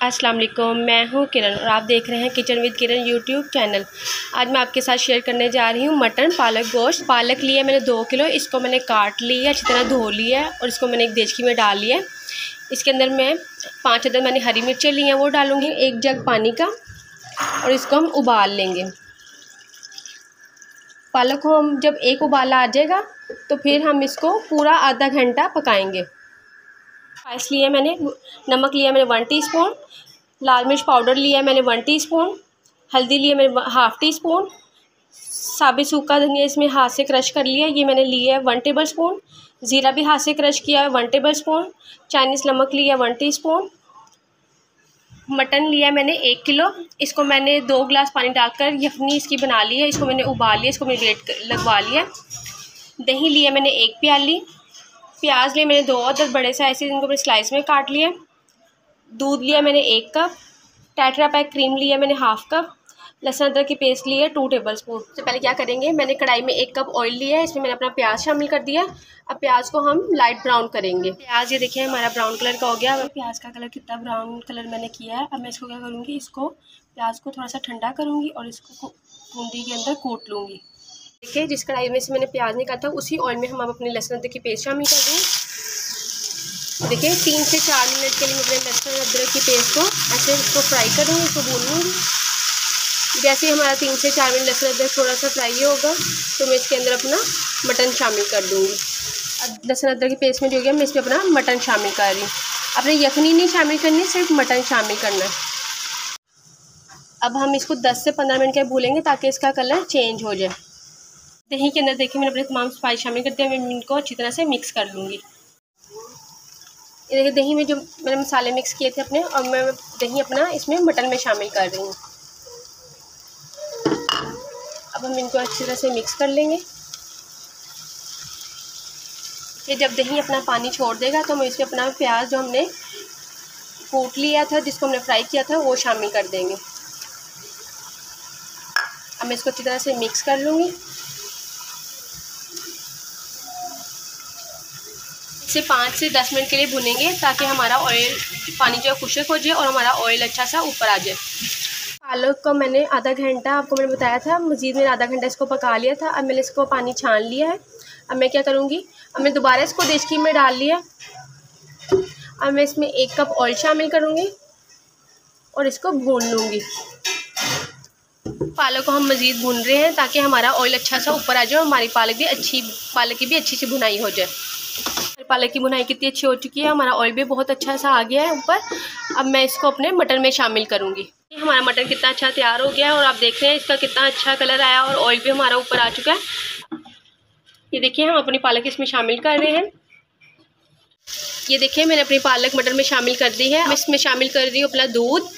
अस्सलाम वालेकुम, मैं हूँ किरण और आप देख रहे हैं kitchen with Kiran YouTube channel. आज मैं आपके साथ शेयर करने जा रही हूँ मटन पालक गोश्त। पालक लिया मैंने 2 किलो, इसको मैंने काट लिया, अच्छी तरह धो लिया है और इसको मैंने एक देचकी में डाल लिया। इसके अंदर मैं 5 अदद मैंने हरी मिर्चें ली हैं, वो डालूँगी 1 जग पानी का और इसको हम उबाल लेंगे। पालक को हम जब एक उबाला आ जाएगा तो फिर हम इसको पूरा आधा घंटा पकाएंगे। स्पाइस लिया मैंने, नमक लिया मैंने 1 टीस्पून, लाल मिर्च पाउडर लिया मैंने 1 टीस्पून, हल्दी लिया मैंने ½ टीस्पून, साबित सूखा धनिया इसमें हाथ से क्रश कर लिया, ये मैंने लिया है 1 टेबलस्पून, ज़ीरा भी हाथ से क्रश किया है 1 टेबलस्पून, चाइनीज़ नमक लिया 1 टीस्पून। मटन लिया मैंने 1 किलो, इसको मैंने 2 गिलास पानी डालकर यखनी इसकी बना ली है, इसको मैंने उबाल लिया, इसको मैंने वेट लगवा लिया। दही लिया मैंने 1 प्याली, प्याज लिए मैंने 2 अदद बड़े साइज़ से, इनको मैंने स्लाइस में काट लिया। दूध लिया मैंने 1 कप, टेट्रा पैक क्रीम लिया मैंने ½ कप, लहसुन अदरक की पेस्ट ली है 2 टेबलस्पून। तो पहले क्या करेंगे, मैंने कढ़ाई में 1 कप ऑयल लिया है, इसमें मैंने अपना प्याज शामिल कर दिया। अब प्याज को हम लाइट ब्राउन करेंगे। प्याज ये देखिए हमारा ब्राउन कलर का हो गया। अब प्याज का कलर कितना ब्राउन कलर मैंने किया है। अब मैं इसको क्या करूँगी, इसको प्याज को थोड़ा सा ठंडा करूँगी और इसको कूंडी के अंदर कूट लूँगी। देखिए जिस कढ़ाई में से मैंने प्याज निकाला था उसी ऑयल में हम अपनी लहसुन अदरक की पेस्ट शामिल कर देंगे। देखिए 3 से 4 मिनट के लिए मैं अपने लहसुन अदरक की पेस्ट को ऐसे इसको फ्राई करूँगी, इसको भून लूँगी। जैसे ही हमारा 3 से 4 मिनट लहसुन अदरक थोड़ा सा फ्राई होगा तो मैं इसके अंदर अपना मटन शामिल कर दूँगी। अब लहसुन अदरक की पेस्ट में जो गया मैं इसमें अपना मटन शामिल कर रही हूँ। अपने यखनी नहीं शामिल करनी, सिर्फ मटन शामिल करना है। अब हम इसको 10 से 15 मिनट के भूलेंगे ताकि इसका कलर चेंज हो जाए। दही के अंदर देखिए मैंने अपने तमाम स्पाइस शामिल कर दिया, मैं इनको अच्छी तरह से मिक्स कर लूँगी। ये देखिए दही में जो मैंने मसाले मिक्स किए थे अपने, और मैं दही अपना इसमें मटन में शामिल कर रही हूँ। अब हम इनको अच्छी तरह से मिक्स कर लेंगे। ये जब दही अपना पानी छोड़ देगा तो हम इसमें अपना प्याज जो हमने कूट लिया था, जिसको हमने फ्राई किया था, वो शामिल कर देंगे। अब मैं इसको अच्छी तरह से मिक्स कर लूँगी। इसे 5 से 10 मिनट के लिए भुनेंगे ताकि हमारा ऑयल पानी जो है खुश्क हो जाए और हमारा ऑयल अच्छा सा ऊपर आ जाए। पालक को मैंने आधा घंटा, आपको मैंने बताया था, मज़ीद मैंने आधा घंटा इसको पका लिया था। अब मैंने इसको पानी छान लिया है। अब मैं क्या करूँगी, अब मैं दोबारा इसको देचकी में डाल लिया। अब मैं इसमें 1 कप ऑयल शामिल करूँगी और इसको भून लूँगी। पालक को हम मज़ीद भून रहे हैं ताकि हमारा ऑयल अच्छा सा ऊपर आ जाए और हमारी पालक की भी अच्छी सी भुनाई हो जाए। पालक की भुनाई कितनी अच्छी हो चुकी है, हमारा ऑयल भी बहुत अच्छा सा आ गया है ऊपर। अब मैं इसको अपने मटन में शामिल करूँगी। हमारा मटन कितना अच्छा तैयार हो गया है और आप देख रहे हैं इसका कितना अच्छा कलर आया और ऑयल भी हमारा ऊपर आ चुका है। ये देखिए हम अपनी पालक इसमें शामिल कर रहे हैं। ये देखिए मैंने अपनी पालक मटन में शामिल कर दी है। मैं इसमें शामिल कर रही हूँ अपना दूध,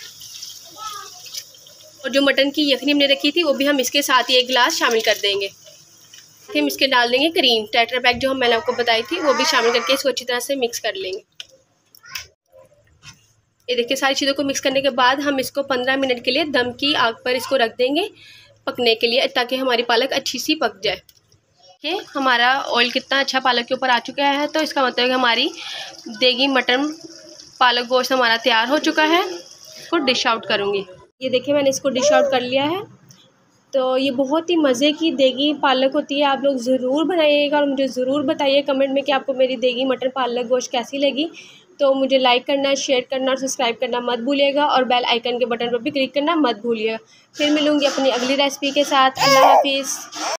और जो मटन की यखनी हमने रखी थी वो भी हम इसके साथ ही 1 गिलास शामिल कर देंगे। हम इसके डाल देंगे क्रीम, टेट्रा पैक जो मैंने आपको बताई थी वो भी शामिल करके इसको अच्छी तरह से मिक्स कर लेंगे। ये देखिए सारी चीज़ों को मिक्स करने के बाद हम इसको 15 मिनट के लिए दम की आग पर इसको रख देंगे पकने के लिए, ताकि हमारी पालक अच्छी सी पक जाए। देखिए हमारा ऑयल कितना अच्छा पालक के ऊपर आ चुका है, तो इसका मतलब है हमारी देगी मटन पालक गोश्त हमारा तैयार हो चुका है। इसको डिश आउट करूँगी। ये देखिए मैंने इसको डिश आउट कर लिया है। तो ये बहुत ही मज़े की देगी पालक होती है, आप लोग ज़रूर बनाइएगा और मुझे ज़रूर बताइए कमेंट में कि आपको मेरी देगी मटन पालक गोश्त कैसी लगी। तो मुझे लाइक करना, शेयर करना और सब्सक्राइब करना मत भूलिएगा और बेल आइकन के बटन पर भी क्लिक करना मत भूलिएगा। फिर मिलूँगी अपनी अगली रेसिपी के साथ। अल्लाह हाफिज़।